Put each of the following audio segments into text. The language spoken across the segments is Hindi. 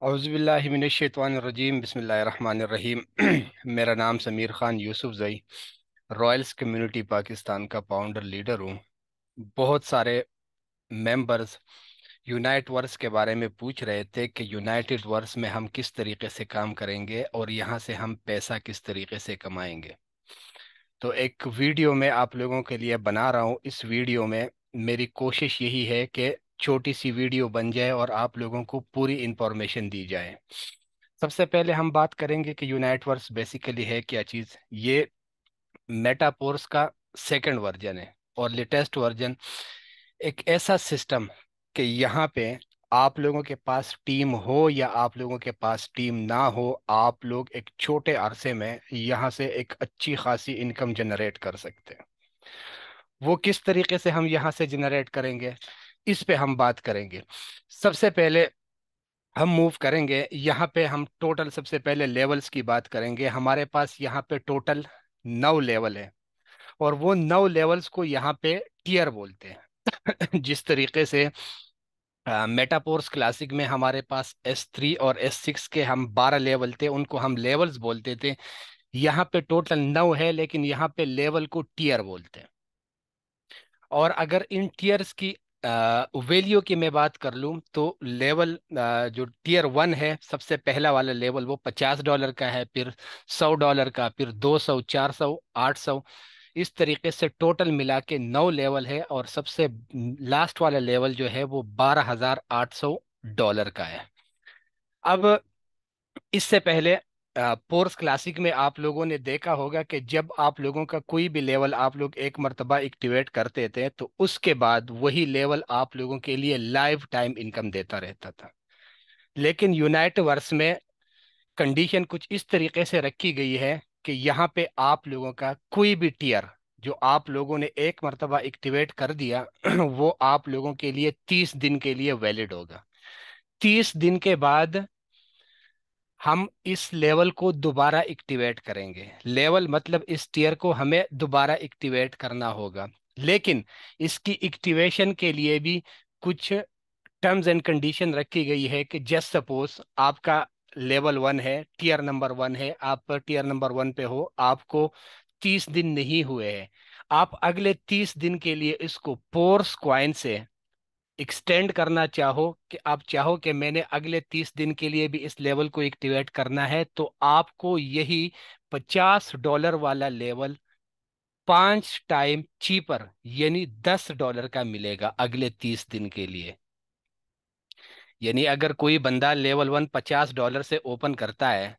औज़ुबिल्लाहिमिनश्शैतानिर्रजीम बिस्मिल्लाहिर्रहमानिर्रहीम। मेरा नाम समीर ख़ान यूसुफ ज़ई, रॉयल्स कम्युनिटी पाकिस्तान का फाउंडर लीडर हूँ। बहुत सारे मेंबर्स यूनाइट वर्स के बारे में पूछ रहे थे कि यूनाइटेड वर्स में हम किस तरीके से काम करेंगे और यहाँ से हम पैसा किस तरीके से कमाएंगे। तो एक वीडियो मैं आप लोगों के लिए बना रहा हूँ। इस वीडियो में मेरी कोशिश यही है कि छोटी सी वीडियो बन जाए और आप लोगों को पूरी इंफॉर्मेशन दी जाए। सबसे पहले हम बात करेंगे कि यूनाइटवर्स बेसिकली है क्या चीज़। ये मेटापोर्स का सेकंड वर्जन है और लेटेस्ट वर्जन एक ऐसा सिस्टम कि यहाँ पे आप लोगों के पास टीम हो या आप लोगों के पास टीम ना हो, आप लोग एक छोटे अरसे में यहाँ से एक अच्छी खासी इनकम जनरेट कर सकते हैं। वो किस तरीके से हम यहाँ से जनरेट करेंगे, इस पे हम बात करेंगे। सबसे पहले हम मूव करेंगे यहाँ पे, हम टोटल सबसे पहले लेवल्स की बात करेंगे। हमारे पास यहाँ पे टोटल 9 लेवल है और वो 9 लेवल्स को यहाँ पे टीयर बोलते हैं। जिस तरीके से मेटापोर्स क्लासिक में हमारे पास S3 और S6 के हम 12 लेवल थे, उनको हम लेवल्स बोलते थे। यहाँ पे टोटल 9 है लेकिन यहाँ पे लेवल को टीयर बोलते हैं। और अगर इन टीयर्स की वैल्यू की मैं बात कर लूँ तो लेवल जो टीयर 1 है, सबसे पहला वाला लेवल, वो $50 का है, फिर $100 का, फिर 200, 400, 800। इस तरीके से टोटल मिला के 9 लेवल है और सबसे लास्ट वाला लेवल जो है वो $12,800 का है। अब इससे पहले पोर्स क्लासिक में आप लोगों ने देखा होगा कि जब आप लोगों का कोई भी लेवल आप लोग एक मर्तबा एक्टिवेट करते थे तो उसके बाद वही लेवल आप लोगों के लिए लाइफ टाइम इनकम देता रहता था। लेकिन यूनाइट वर्स में कंडीशन कुछ इस तरीके से रखी गई है कि यहाँ पे आप लोगों का कोई भी टीयर जो आप लोगों ने एक मर्तबा एक्टिवेट कर दिया वो आप लोगों के लिए 30 दिन के लिए वैलिड होगा। 30 दिन के बाद हम इस लेवल को दोबारा एक्टिवेट करेंगे। लेवल मतलब इस टीयर को हमें दोबारा एक्टिवेट करना होगा, लेकिन इसकी एक्टिवेशन के लिए भी कुछ टर्म्स एंड कंडीशन रखी गई है कि जस्ट सपोज आपका लेवल 1 है, टीयर नंबर 1 है, आप टीयर नंबर 1 पे हो, आपको 30 दिन नहीं हुए हैं, आप अगले 30 दिन के लिए इसको पोर्स क्वाइन से एक्सटेंड करना चाहो, कि आप चाहो कि मैंने अगले 30 दिन के लिए भी इस लेवल को एक्टिवेट करना है, तो आपको यही $50 वाला लेवल 5 टाइम चीपर यानी $10 का मिलेगा अगले 30 दिन के लिए। यानी अगर कोई बंदा लेवल 1 $50 से ओपन करता है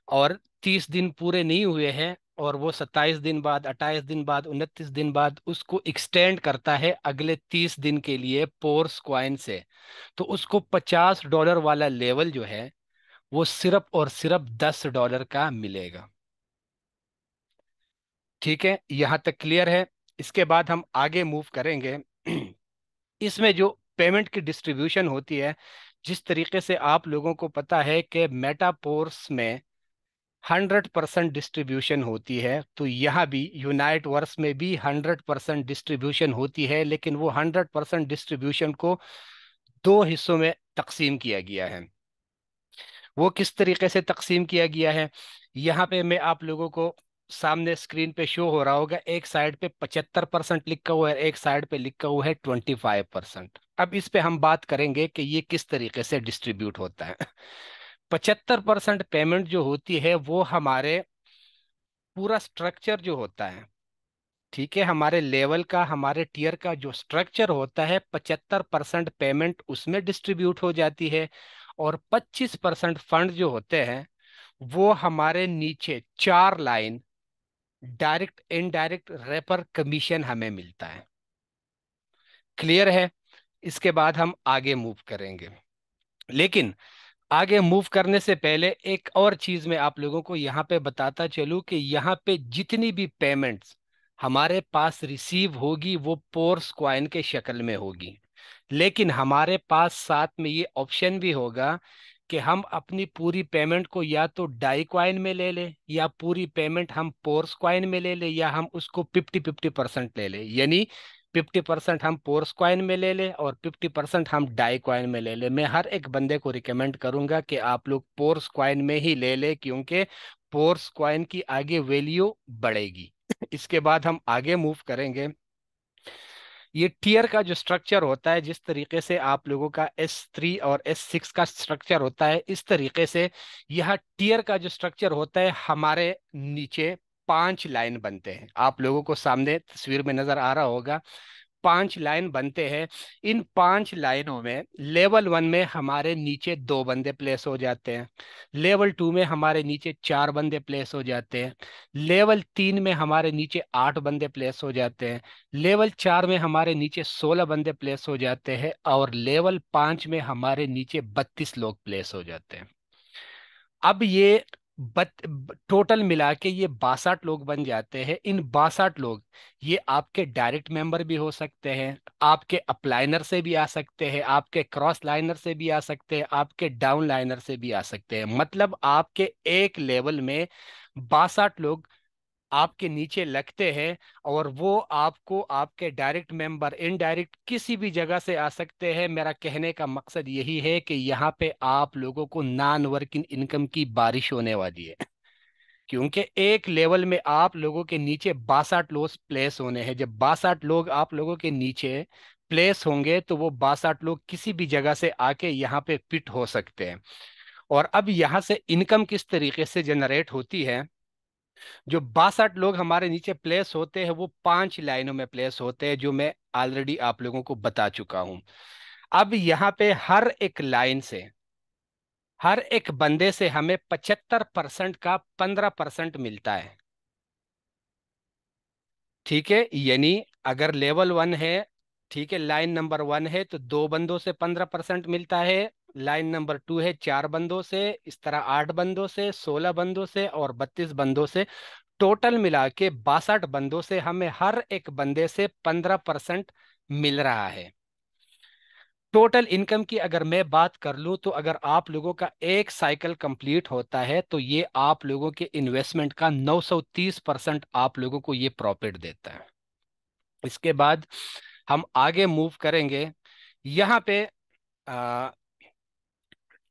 और 30 दिन पूरे नहीं हुए हैं और वो 27 दिन बाद, 28 दिन बाद, 29 दिन बाद उसको एक्सटेंड करता है अगले 30 दिन के लिए पोर्स क्वाइन से, तो उसको $50 वाला लेवल जो है वो सिर्फ और सिर्फ $10 का मिलेगा। ठीक है, यहां तक क्लियर है। इसके बाद हम आगे मूव करेंगे। इसमें जो पेमेंट की डिस्ट्रीब्यूशन होती है, जिस तरीके से आप लोगों को पता है कि मेटापोर्स में 100% डिस्ट्रीब्यूशन होती है, तो यहाँ भी यूनाइट वर्स में भी 100% डिस्ट्रीब्यूशन होती है, लेकिन वो 100% डिस्ट्रीब्यूशन को दो हिस्सों में तकसीम किया गया है। वो किस तरीके से तकसीम किया गया है, यहाँ पे मैं आप लोगों को सामने स्क्रीन पे शो हो रहा होगा। एक साइड पे 75% लिखा हुआ है, एक साइड पे लिखा हुआ है 25%। अब इस पे हम बात करेंगे कि ये किस तरीके से डिस्ट्रीब्यूट होता है। 75% पेमेंट जो होती है वो हमारे पूरा स्ट्रक्चर जो होता है, ठीक है, हमारे लेवल का, हमारे टीयर का जो स्ट्रक्चर होता है, 75% पेमेंट उसमें डिस्ट्रीब्यूट हो जाती है और 25% फंड जो होते हैं वो हमारे नीचे 4 लाइन डायरेक्ट इनडायरेक्ट रेपर कमीशन हमें मिलता है। क्लियर है? इसके बाद हम आगे मूव करेंगे, लेकिन आगे मूव करने से पहले एक और चीज मैं आप लोगों को यहाँ पे बताता चलूं कि यहाँ पे जितनी भी पेमेंट्स हमारे पास रिसीव होगी वो पोर्स क्वाइन के शक्ल में होगी, लेकिन हमारे पास साथ में ये ऑप्शन भी होगा कि हम अपनी पूरी पेमेंट को या तो डाई क्वाइन में ले लें या पूरी पेमेंट हम पोर्स क्वाइन में ले लें या हम उसको 50-50% ले लें। यानी 50% हम पोर्स कॉइन में ले लें और 50% हम डाई कॉइन में ले लें। मैं हर एक बंदे को रिकमेंड करूंगा कि आप लोग पोर्स कॉइन में ही ले लें, क्योंकि पोर्स कॉइन की आगे वैल्यू बढ़ेगी। इसके बाद हम आगे मूव करेंगे। ये टीयर का जो स्ट्रक्चर होता है, जिस तरीके से आप लोगों का S3 और S6 का स्ट्रक्चर होता है, इस तरीके से यह टीयर का जो स्ट्रक्चर होता है, हमारे नीचे 5 लाइन बनते हैं। आप लोगों को सामने तस्वीर में नजर आ रहा होगा, 5 लाइन बनते हैं। इन 5 लाइनों में लेवल 1 में हमारे नीचे 2 बंदे प्लेस हो जाते हैं, लेवल 2 में हमारे नीचे 4 बंदे प्लेस हो जाते हैं, लेवल 3 में हमारे नीचे 8 बंदे प्लेस हो जाते हैं, लेवल 4 में हमारे नीचे 16 बंदे प्लेस हो जाते हैं, और लेवल 5 में हमारे नीचे 32 लोग प्लेस हो जाते हैं। अब ये टोटल मिला के ये 62 लोग बन जाते हैं। इन 62 लोग, ये आपके डायरेक्ट मेंबर भी हो सकते हैं, आपके अपलाइनर से भी आ सकते हैं, आपके क्रॉस लाइनर से भी आ सकते हैं, आपके डाउन लाइनर से भी आ सकते हैं। मतलब आपके एक लेवल में 62 लोग आपके नीचे लगते हैं, और वो आपको आपके डायरेक्ट मेंबर, इनडायरेक्ट किसी भी जगह से आ सकते हैं। मेरा कहने का मकसद यही है कि यहाँ पे आप लोगों को नॉन वर्किंग इनकम की बारिश होने वाली है, क्योंकि एक लेवल में आप लोगों के नीचे 62 लोग प्लेस होने हैं। जब 62 लोग आप लोगों के नीचे प्लेस होंगे, तो वो 62 लोग किसी भी जगह से आके यहाँ पे फिट हो सकते हैं। और अब यहाँ से इनकम किस तरीके से जनरेट होती है। जो 62 लोग हमारे नीचे प्लेस होते हैं, वो 5 लाइनों में प्लेस होते हैं, जो मैं ऑलरेडी आप लोगों को बता चुका हूं। अब यहाँ पे हर एक लाइन से, हर एक बंदे से हमें 75% का 15% मिलता है। ठीक है, यानी अगर लेवल 1 है, ठीक है, लाइन नंबर 1 है, तो 2 बंदों से 15% मिलता है। लाइन नंबर 2 है, 4 बंदों से, इस तरह 8 बंदों से, 16 बंदों से और 32 बंदों से। टोटल मिला के 62 बंदों से हमें हर एक बंदे से 15% मिल रहा है। टोटल इनकम की अगर मैं बात कर लूं, तो अगर आप लोगों का एक साइकिल कंप्लीट होता है, तो ये आप लोगों के इन्वेस्टमेंट का 930% आप लोगों को ये प्रॉफिट देता है। इसके बाद हम आगे मूव करेंगे। यहाँ पे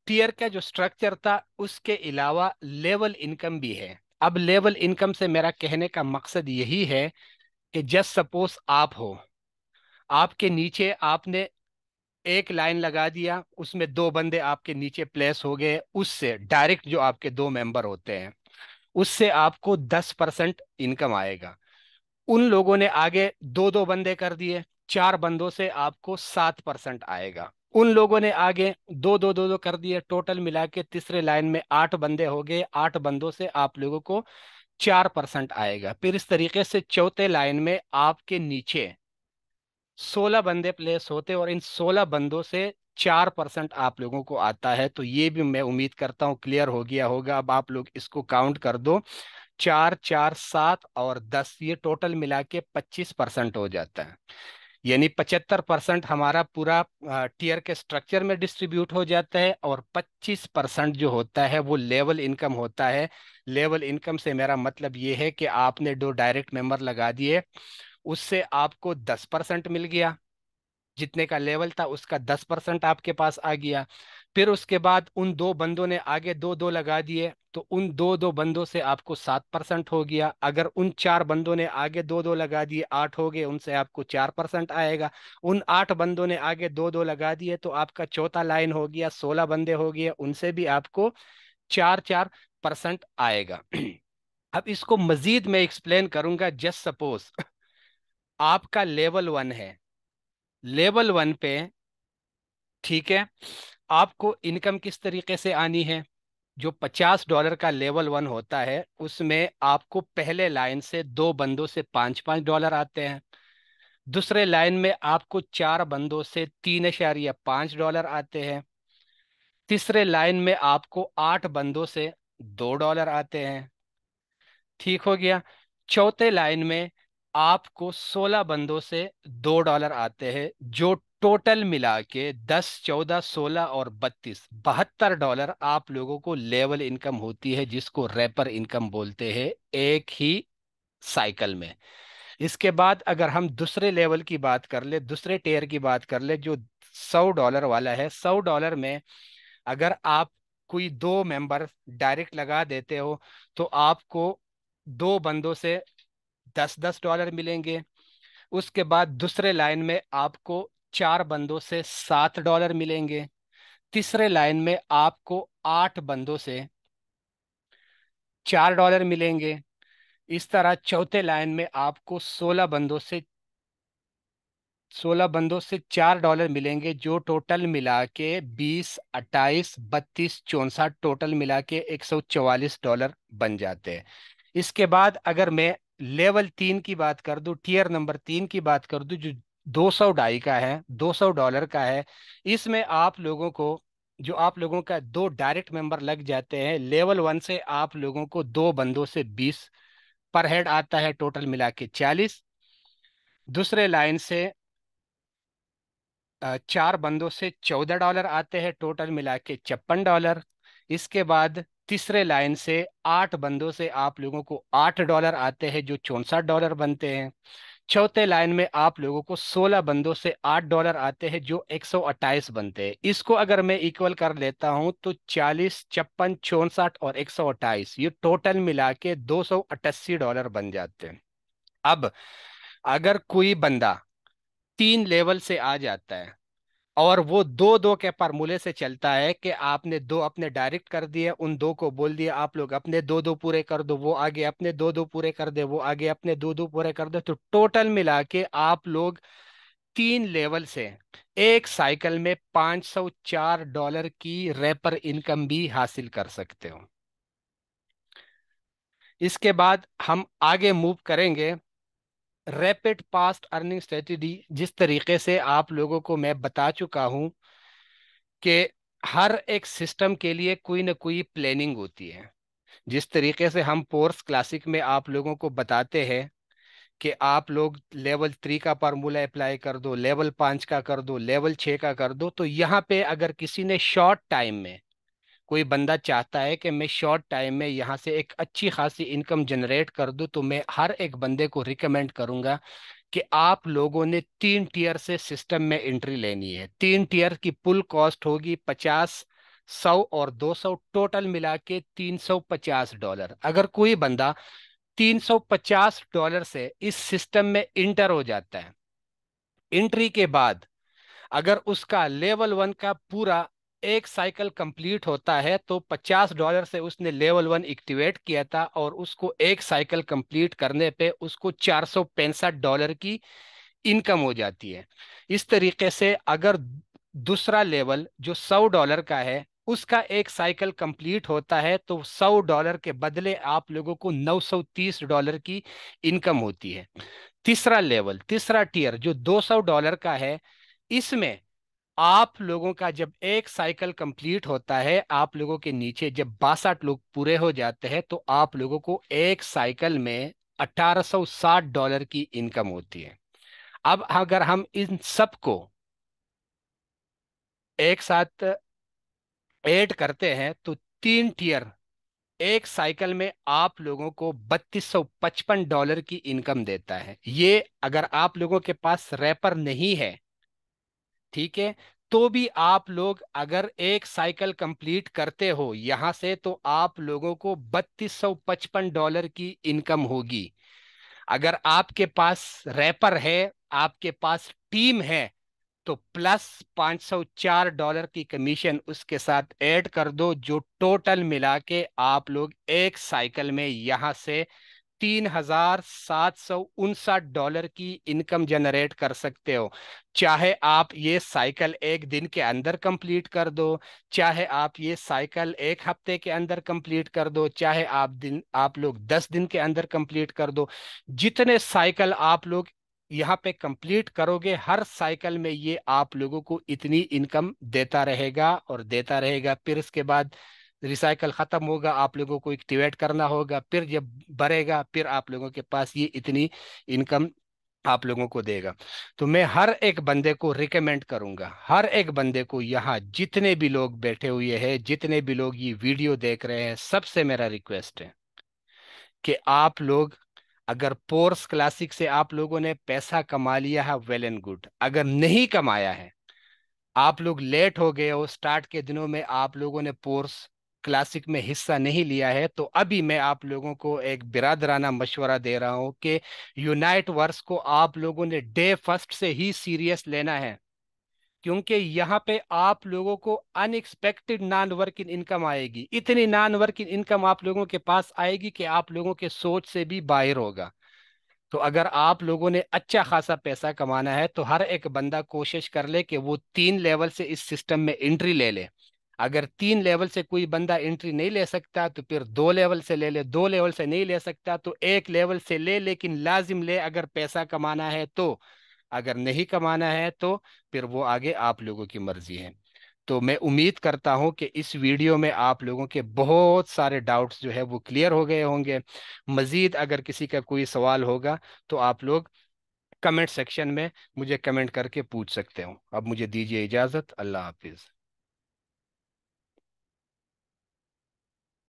टीयर का जो स्ट्रक्चर था, उसके अलावा लेवल इनकम भी है। अब लेवल इनकम से मेरा कहने का मकसद यही है कि जस्ट सपोज आप हो, आपके नीचे आपने एक लाइन लगा दिया, उसमें 2 बंदे आपके नीचे प्लेस हो गए, उससे डायरेक्ट जो आपके 2 मेंबर होते हैं, उससे आपको 10% इनकम आएगा। उन लोगों ने आगे 2 2 बंदे कर दिए, 4 बंदों से आपको 7% आएगा। उन लोगों ने आगे 2 2 2 2 कर दिए, टोटल मिला के तीसरे लाइन में 8 बंदे हो गए, 8 बंदों से आप लोगों को 4% आएगा। फिर इस तरीके से चौथे लाइन में आपके नीचे 16 बंदे प्लेस होते, और इन 16 बंदों से 4% आप लोगों को आता है। तो ये भी मैं उम्मीद करता हूँ क्लियर हो गया होगा। अब आप लोग इसको काउंट कर दो, 4 4 7 और 10, ये टोटल मिला के 25% हो जाता है। यानी 75% हमारा पूरा टीयर के स्ट्रक्चर में डिस्ट्रीब्यूट हो जाता है, और 25% जो होता है वो लेवल इनकम होता है। लेवल इनकम से मेरा मतलब ये है कि आपने 2 डायरेक्ट मेंबर लगा दिए, उससे आपको 10% मिल गया, जितने का लेवल था उसका 10% आपके पास आ गया। फिर उसके बाद उन 2 बंदों ने आगे 2 2 लगा दिए, तो उन 2 2 बंदों से आपको 7% हो गया। अगर उन 4 बंदों ने आगे 2 2 लगा दिए, 8 हो गए, उनसे आपको 4% आएगा। उन 8 बंदों ने आगे 2 2 लगा दिए, तो आपका चौथा लाइन हो गया, 16 बंदे हो गए, उनसे भी आपको 4 4% आएगा। अब इसको मजीद मैं एक्सप्लेन करूंगा। जस्ट सपोज आपका लेवल 1 है, लेवल 1 पे, ठीक है, आपको इनकम किस तरीके से आनी है। जो $50 का लेवल 1 होता है, उसमें आपको पहले लाइन से 2 बंदों से 5 5 डॉलर आते हैं, दूसरे लाइन में आपको 4 बंदों से 3.5 डॉलर आते हैं, तीसरे लाइन में आपको 8 बंदों से 2 डॉलर आते हैं। ठीक हो गया। चौथे लाइन में आपको 16 बंदों से 2 डॉलर आते हैं, जो टोटल मिला के 10 14 16 और 32 72 डॉलर आप लोगों को लेवल इनकम होती है, जिसको रैपर इनकम बोलते हैं, एक ही साइकिल में। इसके बाद अगर हम दूसरे लेवल की बात कर ले, दूसरे टेयर की बात कर ले, जो $100 वाला है, $100 में अगर आप कोई दो मेंबर डायरेक्ट लगा देते हो तो आपको दो बंदों से $10-10 मिलेंगे। उसके बाद दूसरे लाइन में आपको चार बंदों से $7 मिलेंगे। तीसरे लाइन में आपको आठ बंदों से $4 मिलेंगे। इस तरह चौथे लाइन में आपको 16 बंदों से $4 मिलेंगे, जो टोटल मिला के 20, 28, 32, 64 टोटल मिला के $144 बन जाते हैं। इसके बाद अगर मैं लेवल 3 की बात कर दूं, टियर नंबर 3 की बात कर दूं, जो 200 डाई का है, $200 का है, इसमें आप लोगों को, जो आप लोगों का दो डायरेक्ट मेंबर लग जाते हैं, लेवल 1 से आप लोगों को दो बंदों से 20 पर हेड आता है, टोटल मिला के 40। दूसरे लाइन से चार बंदों से $14 आते हैं, टोटल मिला के $56। इसके बाद तीसरे लाइन से आठ बंदों से आप लोगों को $8 आते हैं, जो $64 बनते हैं। चौथे लाइन में आप लोगों को 16 बंदों से $8 आते हैं, जो 128 बनते हैं। इसको अगर मैं इक्वल कर लेता हूं तो 40, 56, 64 और 128, ये टोटल मिला के $288 बन जाते हैं। अब अगर कोई बंदा 3 लेवल से आ जाता है और वो दो दो के फार्मूले से चलता है कि आपने दो अपने डायरेक्ट कर दिए, उन दो को बोल दिया आप लोग अपने दो दो पूरे कर दो, वो आगे अपने दो दो पूरे कर दे, वो आगे अपने दो दो पूरे कर दे, तो टोटल मिला के आप लोग 3 लेवल से एक साइकिल में $504 की रैपर इनकम भी हासिल कर सकते हो। इसके बाद हम आगे मूव करेंगे। रैपिड फास्ट अर्निंग स्ट्रेटेजी, जिस तरीके से आप लोगों को मैं बता चुका हूं कि हर एक सिस्टम के लिए कोई ना कोई प्लानिंग होती है। जिस तरीके से हम फोर्स क्लासिक में आप लोगों को बताते हैं कि आप लोग लेवल 3 का फार्मूला अप्लाई कर दो, लेवल 5 का कर दो, लेवल 6 का कर दो, तो यहाँ पे अगर किसी ने शॉर्ट टाइम में, कोई बंदा चाहता है कि मैं शॉर्ट टाइम में यहाँ से एक अच्छी खासी इनकम जनरेट कर दूं, तो मैं हर एक बंदे को रिकमेंड करूंगा कि आप लोगों ने 3 टीयर से सिस्टम में एंट्री लेनी है। 3 टीयर की पुल कॉस्ट होगी 50, 100 और 200, टोटल मिला के $350। अगर कोई बंदा $350 से इस सिस्टम में इंटर हो जाता है, एंट्री के बाद अगर उसका लेवल 1 का पूरा एक साइकिल कंप्लीट होता है, तो $50 से उसने लेवल 1 एक्टिवेट किया था और उसको एक साइकिल कंप्लीट करने पे उसको $465 की इनकम हो जाती है। इस तरीके से अगर दूसरा लेवल जो $100 का है, उसका एक साइकिल कंप्लीट होता है, तो $100 के बदले आप लोगों को $930 की इनकम होती है। तीसरा लेवल, तीसरा टीयर जो $200 का है, इसमें आप लोगों का जब एक साइकिल कंप्लीट होता है, आप लोगों के नीचे जब 62 लोग पूरे हो जाते हैं, तो आप लोगों को एक साइकिल में $1860 की इनकम होती है। अब अगर हम इन सबको एक साथ ऐड करते हैं तो 3 टीयर एक साइकिल में आप लोगों को $3255 की इनकम देता है। ये अगर आप लोगों के पास रैपर नहीं है, ठीक है, तो भी आप लोग अगर एक साइकिल कंप्लीट करते हो यहां से, तो आप लोगों को $3255 की इनकम होगी। अगर आपके पास रैपर है, आपके पास टीम है, तो प्लस $504 की कमीशन उसके साथ ऐड कर दो, जो टोटल मिला के आप लोग एक साइकिल में यहां से $3759 की इनकम जनरेट कर सकते हो। चाहे आप ये साइकिल एक दिन के अंदर कंप्लीट कर दो, चाहे आप ये साइकिल एक हफ्ते के अंदर कंप्लीट कर दो, चाहे आप लोग 10 दिन के अंदर कंप्लीट कर दो। जितने साइकिल आप लोग यहाँ पे कंप्लीट करोगे, हर साइकिल में ये आप लोगों को इतनी इनकम देता रहेगा और देता रहेगा। फिर इसके बाद रिसाइकल खत्म होगा, आप लोगों को एक्टिवेट करना होगा, फिर जब बढ़ेगा फिर आप लोगों के पास ये इतनी इनकम आप लोगों को देगा। तो मैं हर एक बंदे को रिकमेंड करूंगा, हर एक बंदे को, यहाँ जितने भी लोग बैठे हुए हैं, जितने भी लोग ये वीडियो देख रहे हैं, सबसे मेरा रिक्वेस्ट है कि आप लोग अगर पोर्स क्लासिक से आप लोगों ने पैसा कमा लिया है, वेल एंड गुड। अगर नहीं कमाया है, आप लोग लेट हो गए हो, स्टार्ट के दिनों में आप लोगों ने पोर्स क्लासिक में हिस्सा नहीं लिया है, तो अभी मैं आप लोगों को एक बिरादराना मशवरा दे रहा हूं कि यूनाइट वर्स को आप लोगों ने डे फर्स्ट से ही सीरियस लेना है। क्योंकि यहाँ पे आप लोगों को अनएक्सपेक्टेड नॉन वर्किंग इनकम आएगी, इतनी नॉन वर्किंग इनकम आप लोगों के पास आएगी कि आप लोगों के सोच से भी बाहर होगा। तो अगर आप लोगों ने अच्छा खासा पैसा कमाना है, तो हर एक बंदा कोशिश कर ले कि वो 3 लेवल से इस सिस्टम में एंट्री ले ले। अगर 3 लेवल से कोई बंदा एंट्री नहीं ले सकता, तो फिर 2 लेवल से ले ले। 2 लेवल से नहीं ले सकता तो 1 लेवल से ले, लेकिन लाजिम ले अगर पैसा कमाना है तो। अगर नहीं कमाना है तो फिर वो आगे आप लोगों की मर्जी है। तो मैं उम्मीद करता हूं कि इस वीडियो में आप लोगों के बहुत सारे डाउट्स जो है वो क्लियर हो गए होंगे। मजीद अगर किसी का कोई सवाल होगा तो आप लोग कमेंट सेक्शन में मुझे कमेंट करके पूछ सकते हो। अब मुझे दीजिए इजाज़त। अल्लाह हाफिज़।